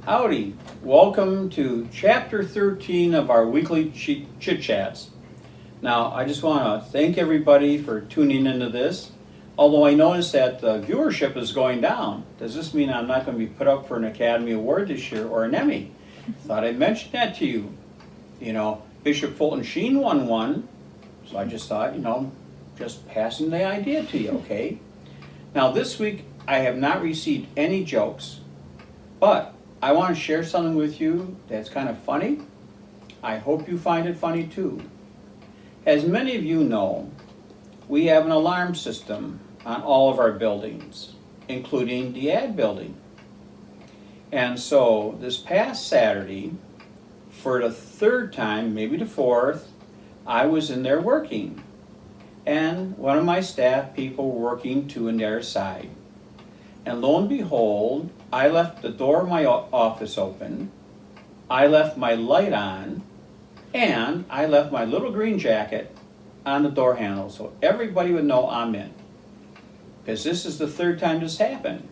Howdy, welcome to chapter 13 of our weekly chit chats. Now, I just want to thank everybody for tuning into this. Although I noticed that the viewership is going down. Does this mean I'm not going to be put up for an Academy Award this year or an Emmy? Thought I'd mention that to you. You know, Bishop Fulton Sheen won one, so I just thought, just passing the idea to you, okay? Now, this week I have not received any jokes, but I want to share something with you that's kind of funny. I hope you find it funny too. As many of you know, we have an alarm system on all of our buildings, including the ad building. And so this past Saturday, for the third time, maybe the fourth, I was in there working. And one of my staff people were working to and their side. And lo and behold, I left the door of my office open, I left my light on, and I left my little green jacket on the door handle so everybody would know I'm in. Because this is the third time this happened.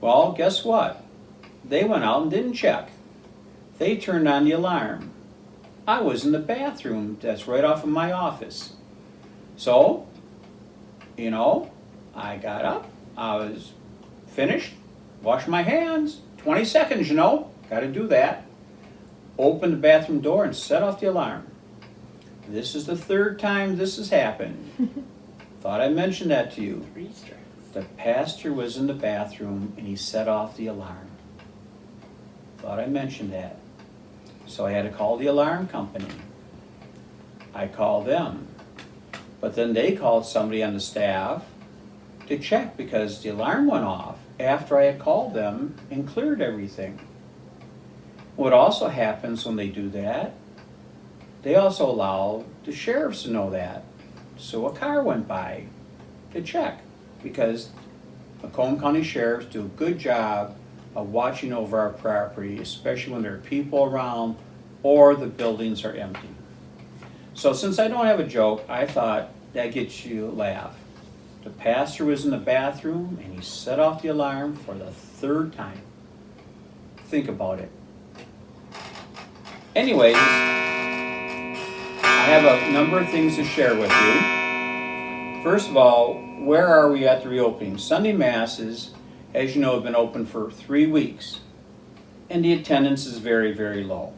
Well, guess what? They went out and didn't check. They turned on the alarm. I was in the bathroom that's right off of my office. So, I got up, I was finished, washed my hands, 20 seconds, got to do that. Opened the bathroom door and set off the alarm. This is the third time this has happened. Thought I'd mention that to you. The pastor was in the bathroom and he set off the alarm. Thought I'd mention that. So I had to call the alarm company. I called them. But then they called somebody on the staff to check because the alarm went off after I had called them and cleared everything. What also happens when they do that, they also allow the sheriffs to know that. So a car went by to check because Macomb County sheriffs do a good job of watching over our property, especially when there are people around or the buildings are empty. So since I don't have a joke, I thought that gets you a laugh. The pastor was in the bathroom and he set off the alarm for the third time. Think about it. Anyways, I have a number of things to share with you. First of all, where are we at the reopening? Sunday Masses, as you know, have been open for 3 weeks, and the attendance is very, very low.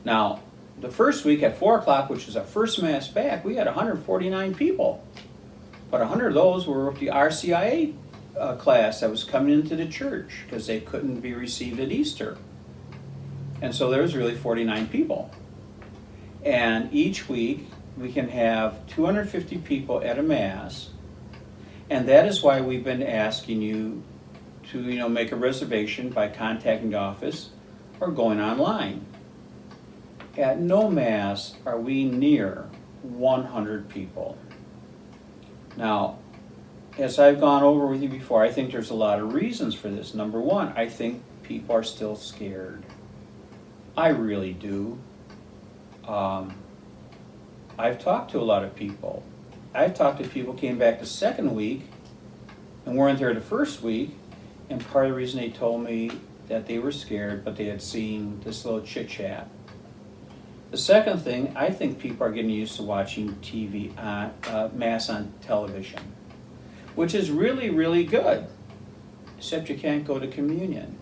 Now, the first week at 4 o'clock, which was our first Mass back, we had 149 people. But 100 of those were with the RCIA class that was coming into the church because they couldn't be received at Easter. And so there was really 49 people. And each week we can have 250 people at a Mass. And that is why we've been asking you to make a reservation by contacting the office or going online. At no Mass are we near 100 people. Now, as I've gone over with you before, I think there's a lot of reasons for this. Number one, I think people are still scared. I really do. I've talked to a lot of people. I've talked to people who came back the second week and weren't there the first week, and part of the reason they told me that they were scared, but they had seen this little chit chat. The second thing, I think people are getting used to watching TV, Mass on television, which is really, really good, except you can't go to communion.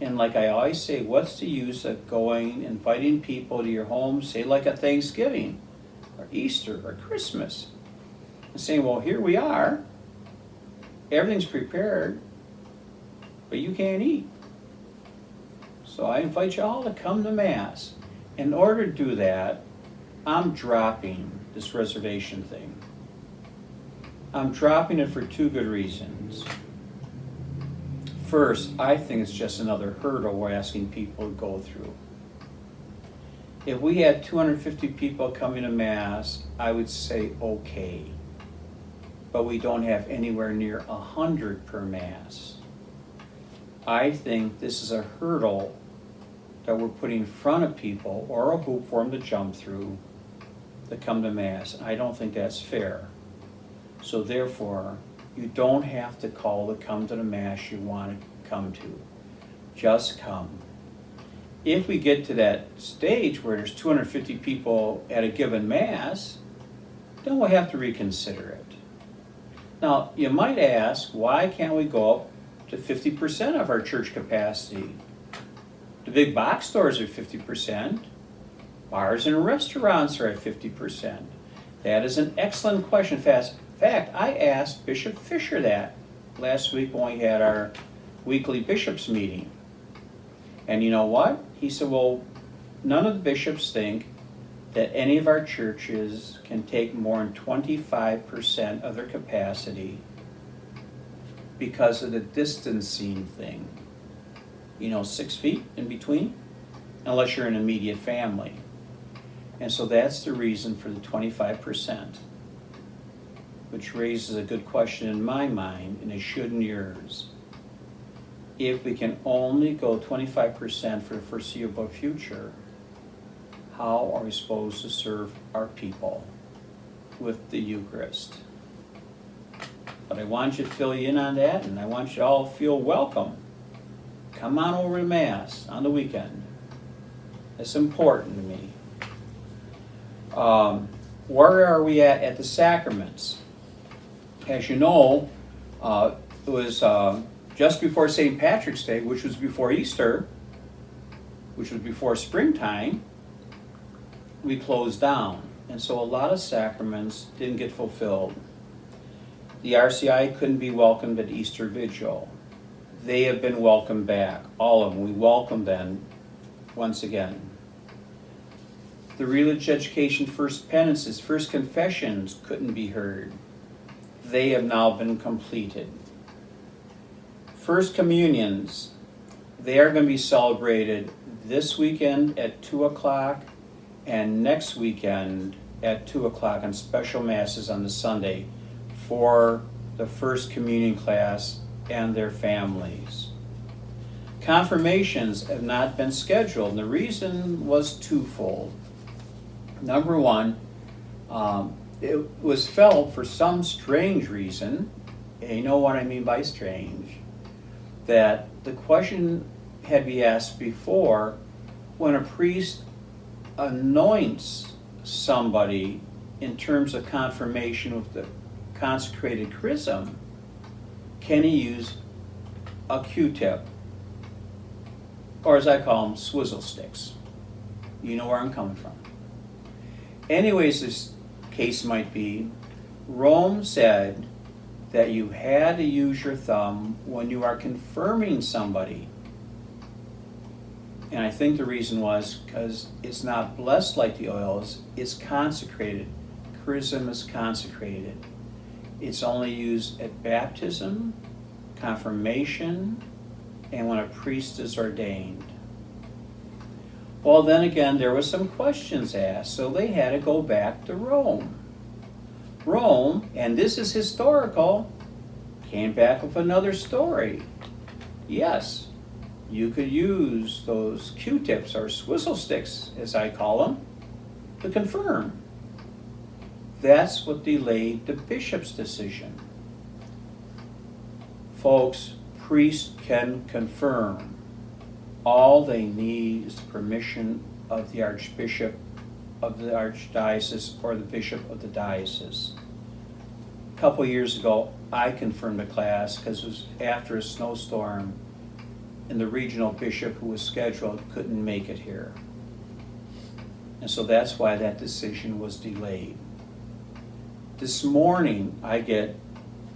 And like I always say, what's the use of going, inviting people to your home, say like a Thanksgiving, or Easter, or Christmas, and saying, well, here we are, everything's prepared, but you can't eat. So I invite you all to come to Mass. In order to do that, I'm dropping this reservation thing. I'm dropping it for 2 good reasons. First, I think it's just another hurdle we're asking people to go through. If we had 250 people coming to Mass, I would say okay. But we don't have anywhere near 100 per Mass. I think this is a hurdle that we're putting in front of people, or a hoop for them to jump through, to come to Mass. I don't think that's fair. So therefore, you don't have to call to come to the Mass you want to come to. Just come. If we get to that stage where there's 250 people at a given Mass, then we'll have to reconsider it. Now, you might ask, why can't we go up to 50% of our church capacity? The big box stores are 50%. Bars and restaurants are at 50%. That is an excellent question. In fact, I asked Bishop Fisher that last week when we had our weekly bishops meeting. And you know what? He said, well, none of the bishops think that any of our churches can take more than 25% of their capacity because of the distancing thing. 6 feet in between, unless you're an immediate family. And so that's the reason for the 25%, which raises a good question in my mind, and it should in yours. If we can only go 25% for the foreseeable future, how are we supposed to serve our people with the Eucharist? But I want you to fill you in on that, and I want you all to feel welcome. Come on over to Mass on the weekend. It's important to me. Where are we at the sacraments? As you know, it was just before St. Patrick's Day, which was before Easter, which was before springtime, we closed down. And so a lot of sacraments didn't get fulfilled. The RCI couldn't be welcomed at Easter Vigil. They have been welcomed back, all of them. We welcome them once again. The religious education first penances, first confessions couldn't be heard. They have now been completed. First communions, they are going to be celebrated this weekend at 2 o'clock and next weekend at 2 o'clock on special masses on the Sunday for the first communion class and their families. Confirmations have not been scheduled, and the reason was twofold. Number one, it was felt for some strange reason, and you know what I mean by strange, that the question had been asked before, when a priest anoints somebody in terms of confirmation with the consecrated chrism, can he use a Q-tip? Or as I call them, swizzle sticks. You know where I'm coming from. Anyways, this case might be, Rome said that you had to use your thumb when you are confirming somebody. And I think the reason was because it's not blessed like the oils, it's consecrated. Chrism is consecrated. It's only used at baptism, confirmation, and when a priest is ordained. Well, then again, there were some questions asked, so they had to go back to Rome. Rome, and this is historical, came back with another story. Yes, you could use those Q-tips or swizzle sticks, as I call them, to confirm. That's what delayed the bishop's decision. Folks, priests can confirm. All they need is the permission of the archbishop of the archdiocese or the bishop of the diocese. A couple years ago, I confirmed a class because it was after a snowstorm and the regional bishop who was scheduled couldn't make it here. And so that's why that decision was delayed. This morning, I get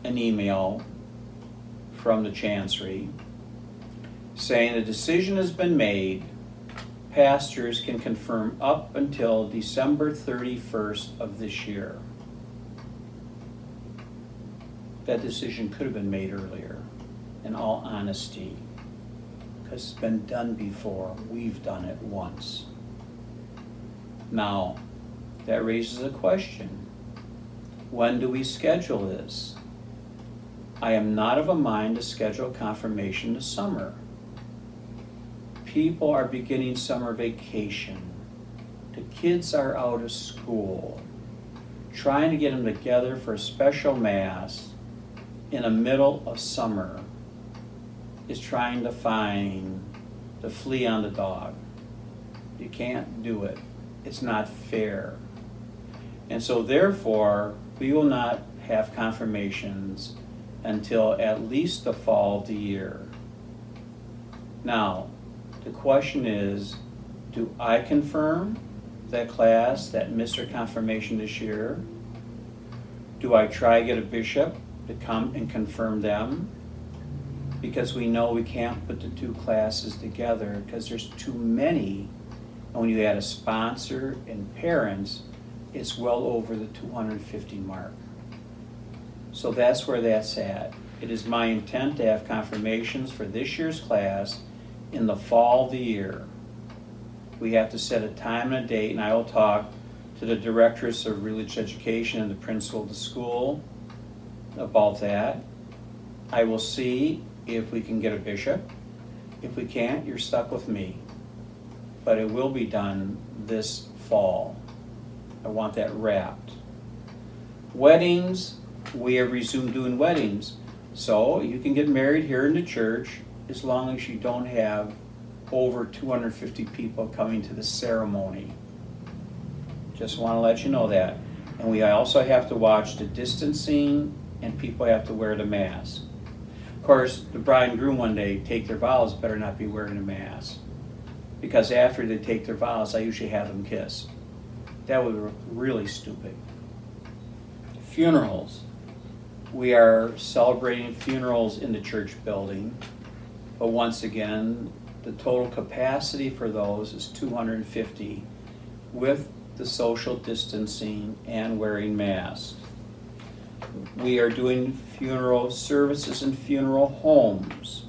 an email from the Chancery saying the decision has been made. Pastors can confirm up until December 31st of this year. That decision could have been made earlier, in all honesty, because it's been done before. We've done it once. Now, that raises a question. When do we schedule this? I am not of a mind to schedule confirmation this summer. People are beginning summer vacation. The kids are out of school. Trying to get them together for a special mass in the middle of summer. is trying to find the flea on the dog. You can't do it. It's not fair. And so therefore, we will not have confirmations until at least the fall of the year. Now, the question is, do I confirm that class that missed their confirmation this year? Do I try to get a bishop to come and confirm them? Because we know we can't put the two classes together because there's too many. And when you add a sponsor and parents, it's well over the 250 mark. So that's where that's at. It is my intent to have confirmations for this year's class in the fall of the year. We have to set a time and a date, and I will talk to the directress of religious education and the principal of the school about that. I will see if we can get a bishop. If we can't, you're stuck with me. But it will be done this fall. I want that wrapped. Weddings, we have resumed doing weddings. So you can get married here in the church as long as you don't have over 250 people coming to the ceremony. Just want to let you know that. And we also have to watch the distancing, and people have to wear the mask. Of course, the bride and groom one day take their vows better not be wearing a mask. Because after they take their vows, I usually have them kiss. That would be really stupid. Funerals. We are celebrating funerals in the church building, but once again, the total capacity for those is 250 with the social distancing and wearing masks. We are doing funeral services in funeral homes.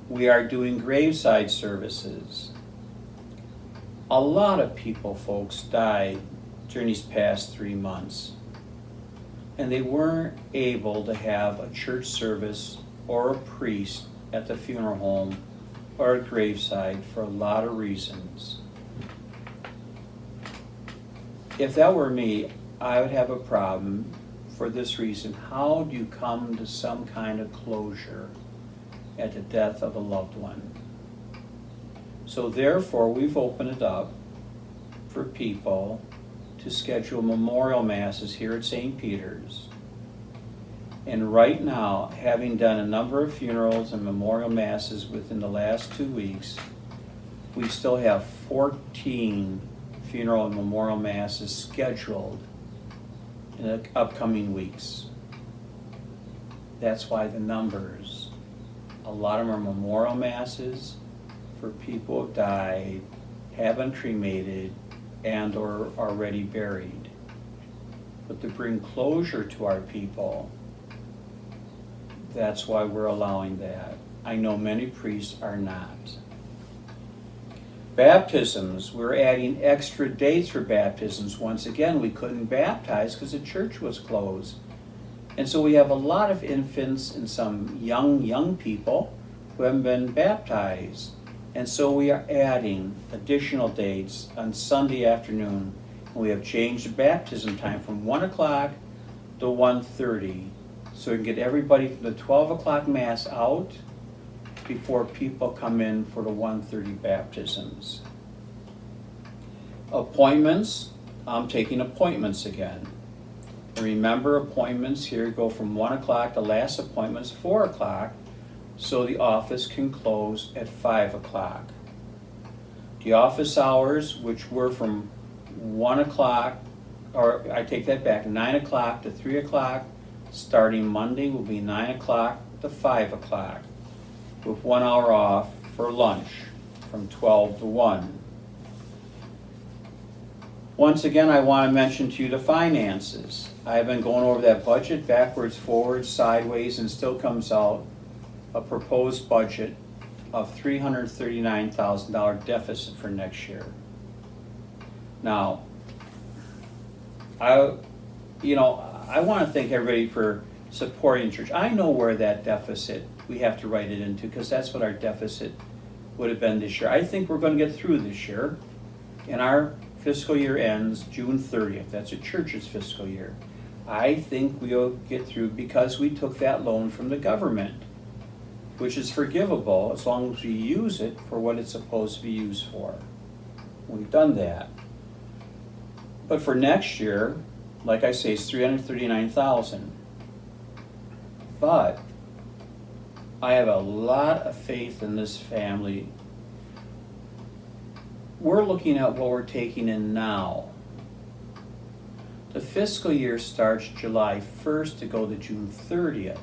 We are doing graveside services. A lot of people, folks, died during these past 3 months, and they weren't able to have a church service or a priest at the funeral home or a graveside for a lot of reasons. If that were me, I would have a problem for this reason. How do you come to some kind of closure at the death of a loved one? So therefore, we've opened it up for people to schedule memorial masses here at St. Peter's. And right now, having done a number of funerals and memorial masses within the last 2 weeks, we still have 14 funeral and memorial masses scheduled in the upcoming weeks. That's why the numbers, a lot of them are memorial masses for people who have died, have been cremated, and or already buried. But to bring closure to our people, that's why we're allowing that. I know many priests are not. Baptisms, we're adding extra dates for baptisms. Once again, we couldn't baptize because the church was closed. And so we have a lot of infants and some young people who haven't been baptized. And so we are adding additional dates on Sunday afternoon. And we have changed the baptism time from 1 o'clock to 1:30. So we can get everybody from the 12 o'clock Mass out before people come in for the 1:30 baptisms. Appointments, I'm taking appointments again. And remember, appointments here go from 1 o'clock, the last appointment's 4 o'clock, so the office can close at 5 o'clock. The office hours, which were from 1 o'clock, or I take that back, 9 o'clock to 3 o'clock, starting Monday will be 9 o'clock to 5 o'clock, with 1 hour off for lunch from 12 to 1. Once again, I want to mention to you the finances. I've been going over that budget backwards, forwards, sideways, and still comes out a proposed budget of $339,000 deficit for next year. Now, I want to thank everybody for supporting church. I know where that deficit we have to write it into, because that's what our deficit would have been this year. I think we're going to get through this year, and our fiscal year ends June 30th. That's a church's fiscal year. I think we'll get through because we took that loan from the government. which is forgivable as long as we use it for what it's supposed to be used for. We've done that. But for next year, like I say, it's $339,000. But I have a lot of faith in this family. We're looking at what we're taking in now. The fiscal year starts July 1st to go to June 30th.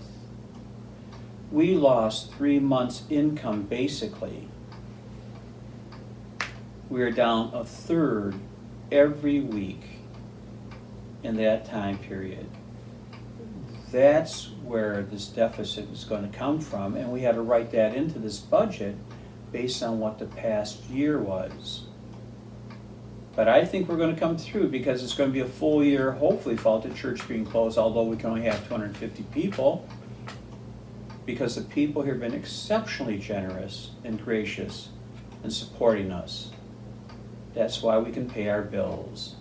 We lost 3 months' income basically. We are down a third every week in that time period. That's where this deficit is going to come from, and we had to write that into this budget based on what the past year was. But I think we're going to come through because it's going to be a full year, hopefully, without the church being closed, although we can only have 250 people, because the people here have been exceptionally generous and gracious in supporting us. That's why we can pay our bills.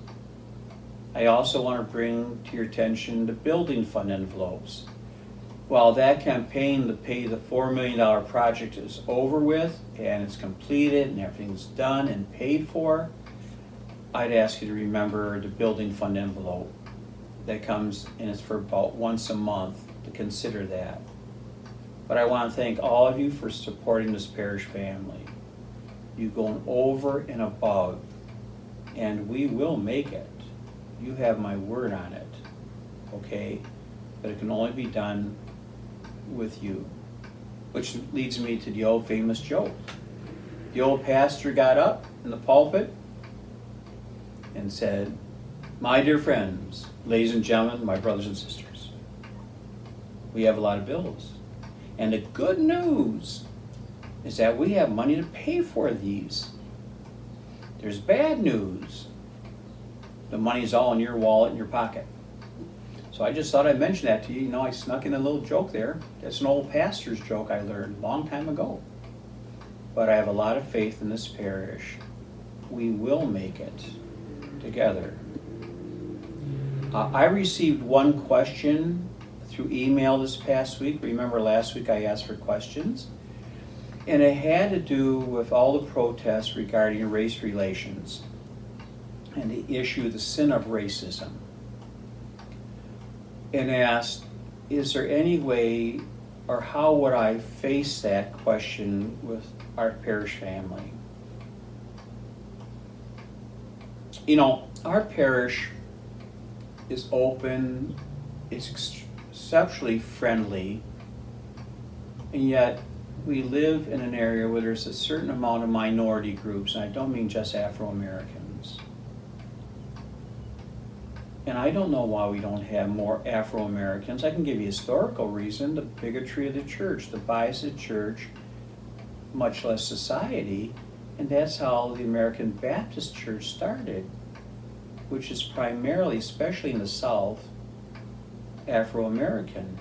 I also want to bring to your attention the building fund envelopes. While that campaign to pay the $4 million project is over with and it's completed and everything's done and paid for, I'd ask you to remember the building fund envelope that comes, and it's for about once a month, to consider that. But I want to thank all of you for supporting this parish family. You going over and above, and we will make it. You have my word on it, okay? But it can only be done with you. Which leads me to the old famous joke. The old pastor got up in the pulpit and said, "My dear friends, ladies and gentlemen, my brothers and sisters, we have a lot of bills. And the good news is that we have money to pay for these. There's bad news. The money's all in your wallet, in your pocket." So I just thought I'd mention that to you. You know, I snuck in a little joke there. That's an old pastor's joke I learned a long time ago. But I have a lot of faith in this parish. We will make it together. I received one question through email this past week. Remember last week I asked for questions? And it had to do with all the protests regarding race relations and the issue, the sin of racism. And asked, is there any way, or how would I face that question with our parish family? You know, our parish is open, it's exceptionally friendly, and yet we live in an area where there's a certain amount of minority groups, and I don't mean just Afro-Americans. And I don't know why we don't have more Afro-Americans. I can give you a historical reason: the bigotry of the church, the bias of the church, much less society, and that's how the American Baptist Church started, which is primarily, especially in the South, Afro-American.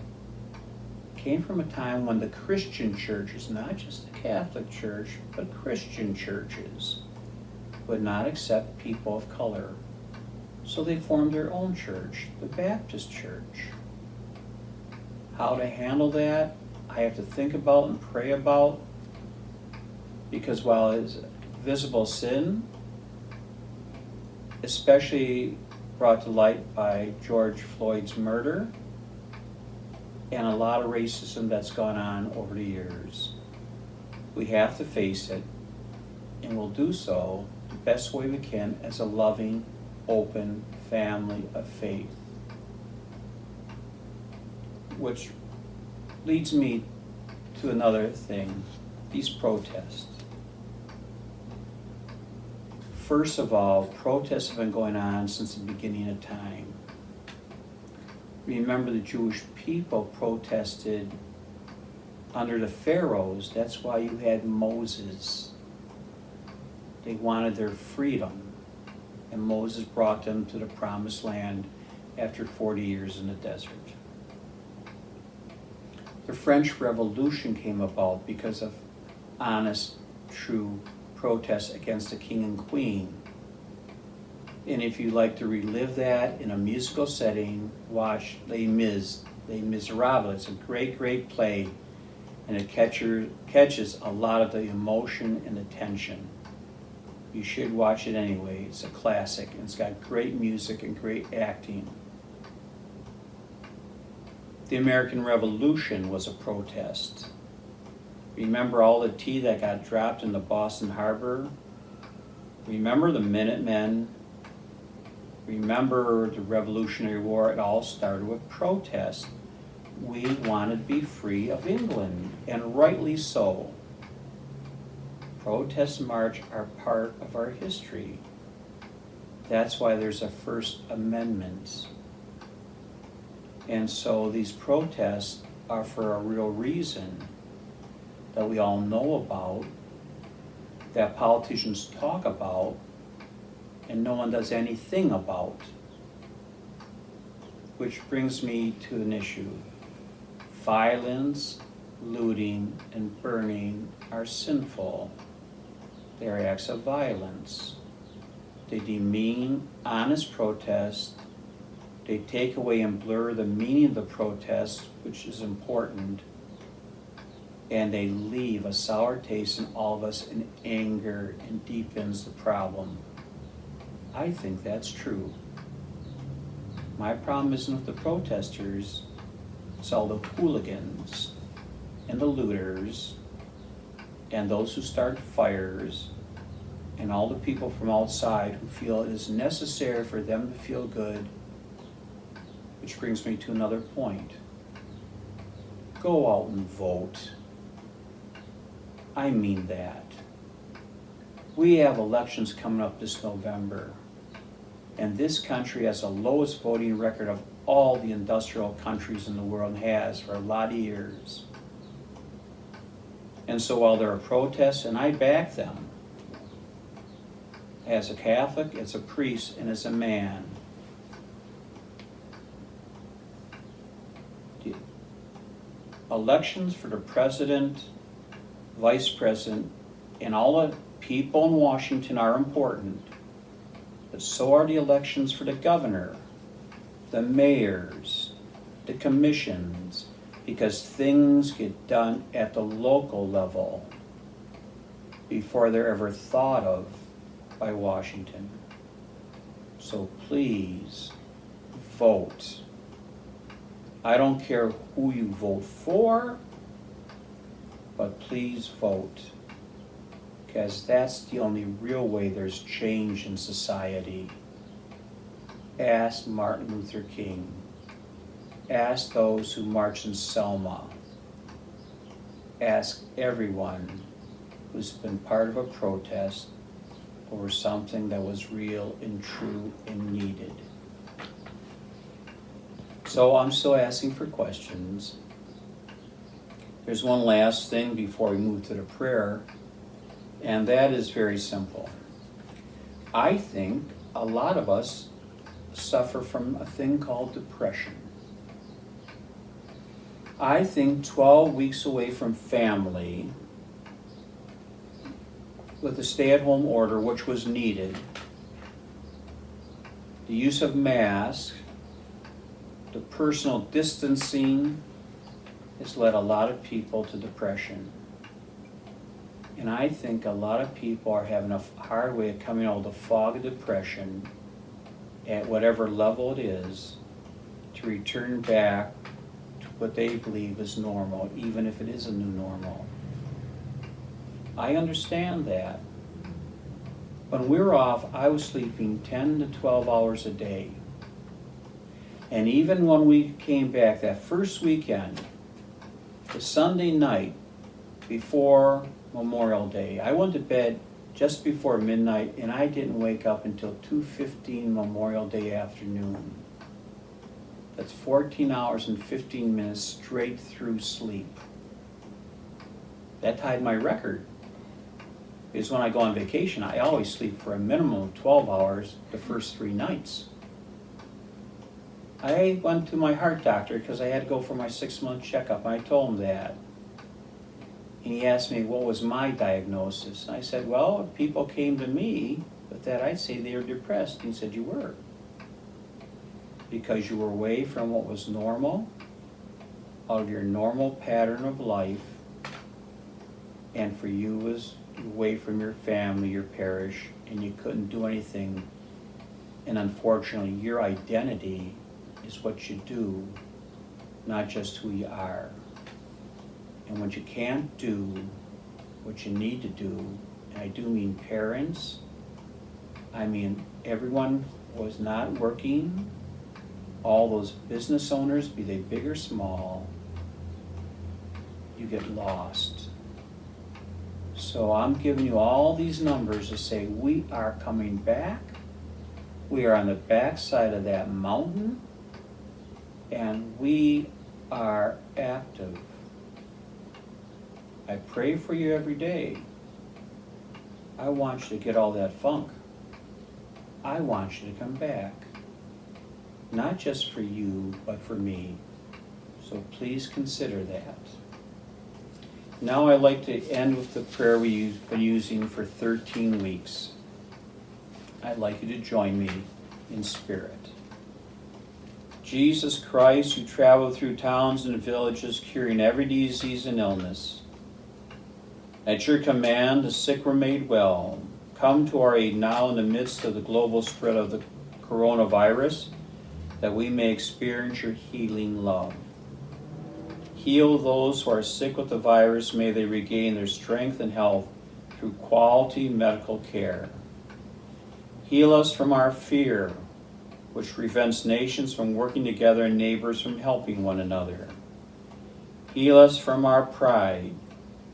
Came from a time when the Christian churches, not just the Catholic Church, but Christian churches, would not accept people of color. So they formed their own church, the Baptist Church. How to handle that, I have to think about and pray about, because while it's visible sin, especially brought to light by George Floyd's murder, and a lot of racism that's gone on over the years, we have to face it, and we'll do so the best way we can as a loving, open family of faith. Which leads me to another thing, these protests. First of all, protests have been going on since the beginning of time. Remember, the Jewish people protested under the pharaohs. That's why you had Moses. They wanted their freedom. And Moses brought them to the promised land after 40 years in the desert. The French Revolution came about because of honest, true protests against the king and queen. And if you'd like to relive that in a musical setting, watch Les Miserables. It's a great, great play. and it catches a lot of the emotion and attention. You should watch it anyway. It's a classic, and it's got great music and great acting. The American Revolution was a protest. Remember all the tea that got dropped in the Boston Harbor? Remember the Minutemen? Remember the Revolutionary War? It all started with protest. We wanted to be free of England, and rightly so. Protest march are part of our history. That's why there's a First Amendment. And so these protests are for a real reason that we all know about, that politicians talk about, and no one does anything about. Which brings me to an issue. Violence, looting, and burning are sinful. They are acts of violence. They demean honest protest. They take away and blur the meaning of the protest, which is important. And they leave a sour taste in all of us in anger and deepens the problem. I think that's true. My problem isn't with the protesters, it's all the hooligans and the looters and those who start fires and all the people from outside who feel it is necessary for them to feel good. Which brings me to another point. Go out and vote. I mean that. We have elections coming up this November, and this country has the lowest voting record of all the industrial countries in the world, and has for a lot of years. And so while there are protests, and I back them, as a Catholic, as a priest, and as a man, elections for the president, vice president, and all the people in Washington are important, but so are the elections for the governor, the mayors, the commissions, because things get done at the local level before they're ever thought of by Washington. So please vote. I don't care who you vote for, but please vote, because that's the only real way there's change in society. Ask Martin Luther King. Ask those who marched in Selma. Ask everyone who's been part of a protest over something that was real and true and needed. So I'm still asking for questions. There's one last thing before we move to the prayer, and that is very simple. I think a lot of us suffer from a thing called depression. I think 12 weeks away from family, with the stay-at-home order, which was needed, the use of masks, the personal distancing has led a lot of people to depression. And I think a lot of people are having a hard way of coming out of the fog of depression at whatever level it is to return back to what they believe is normal, even if it is a new normal. I understand that. When we were off, I was sleeping 10 to 12 hours a day. And even when we came back that first weekend, the Sunday night before Memorial Day, I went to bed just before midnight, and I didn't wake up until 2:15 Memorial Day afternoon. That's 14 hours and 15 minutes straight through sleep. That tied my record. Because when I go on vacation, I always sleep for a minimum of 12 hours the first 3 nights. I went to my heart doctor because I had to go for my 6-month checkup, and I told him that. And he asked me what was my diagnosis. And I said, well, if people came to me with that, I'd say they were depressed. And he said, you were. Because you were away from what was normal, out of your normal pattern of life, and for you it was away from your family, your parish, and you couldn't do anything. And unfortunately, your identity is what you do, not just who you are. And when you can't do what you need to do, and I do mean parents, I mean everyone was not working, all those business owners, be they big or small, you get lost. So I'm giving you all these numbers to say we are coming back. We are on the backside of that mountain, and we are active. I pray for you every day. I want you to get all that funk. I want you to come back. Not just for you, but for me. So please consider that. Now I'd like to end with the prayer we've been using for 13 weeks. I'd like you to join me in spirit. Jesus Christ, who traveled through towns and villages, curing every disease and illness. At your command, the sick were made well. Come to our aid now in the midst of the global spread of the coronavirus, that we may experience your healing love. Heal those who are sick with the virus. May they regain their strength and health through quality medical care. Heal us from our fear, which prevents nations from working together and neighbors from helping one another. Heal us from our pride,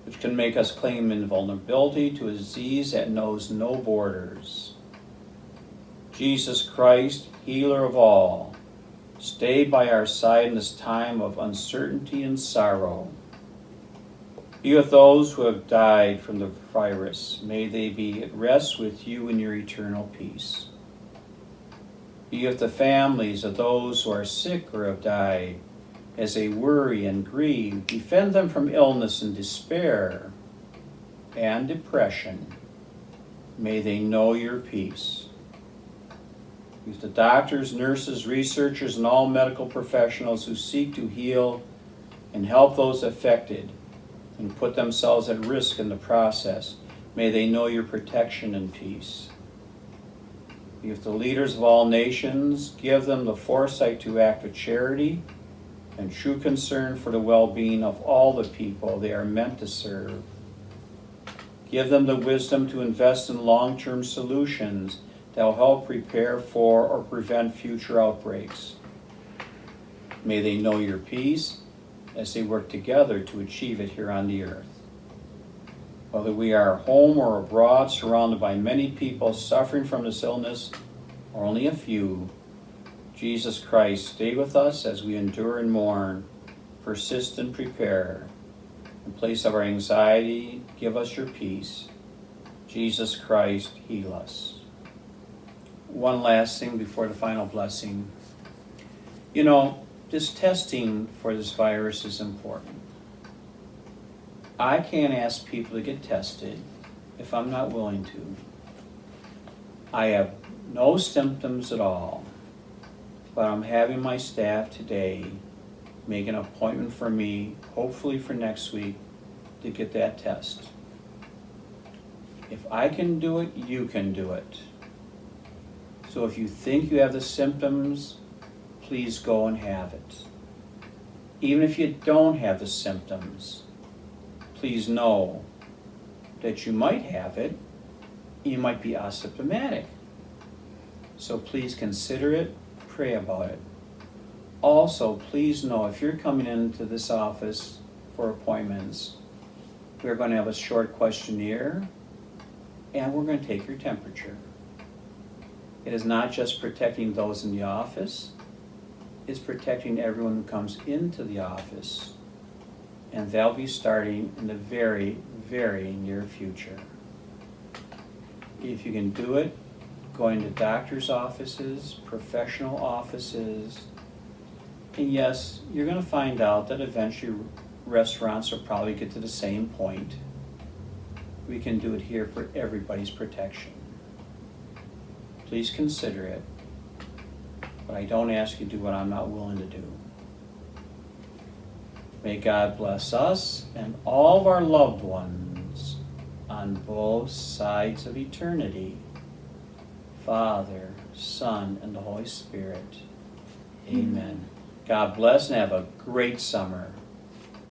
which can make us claim invulnerability to a disease that knows no borders. Jesus Christ, healer of all, stay by our side in this time of uncertainty and sorrow. Be with those who have died from the virus. May they be at rest with you in your eternal peace. Be with the families of those who are sick or have died as they worry and grieve. Defend them from illness and despair and depression. May they know your peace. With the doctors, nurses, researchers, and all medical professionals who seek to heal and help those affected and put themselves at risk in the process, may they know your protection and peace. With the leaders of all nations, give them the foresight to act with charity and true concern for the well-being of all the people they are meant to serve. Give them the wisdom to invest in long-term solutions that will help prepare for or prevent future outbreaks. May they know your peace as they work together to achieve it here on the earth. Whether we are home or abroad, surrounded by many people suffering from this illness, or only a few, Jesus Christ, stay with us as we endure and mourn, persist and prepare. In place of our anxiety, give us your peace. Jesus Christ, heal us. One last thing before the final blessing. You know, this testing for this virus is important. I can't ask people to get tested if I'm not willing to. I have no symptoms at all, but I'm having my staff today make an appointment for me, hopefully for next week, to get that test. If I can do it, you can do it. So if you think you have the symptoms, please go and have it. Even if you don't have the symptoms, please know that you might have it. You might be asymptomatic. So please consider it, pray about it. Also, please know if you're coming into this office for appointments, we're going to have a short questionnaire and we're going to take your temperature. It is not just protecting those in the office, it's protecting everyone who comes into the office. And they'll be starting in the very, very near future. If you can do it, going to doctor's offices, professional offices, and yes, you're going to find out that eventually restaurants will probably get to the same point. We can do it here for everybody's protection. Please consider it, but I don't ask you to do what I'm not willing to do. May God bless us and all of our loved ones on both sides of eternity. Father, Son, and the Holy Spirit. Amen. God bless and have a great summer.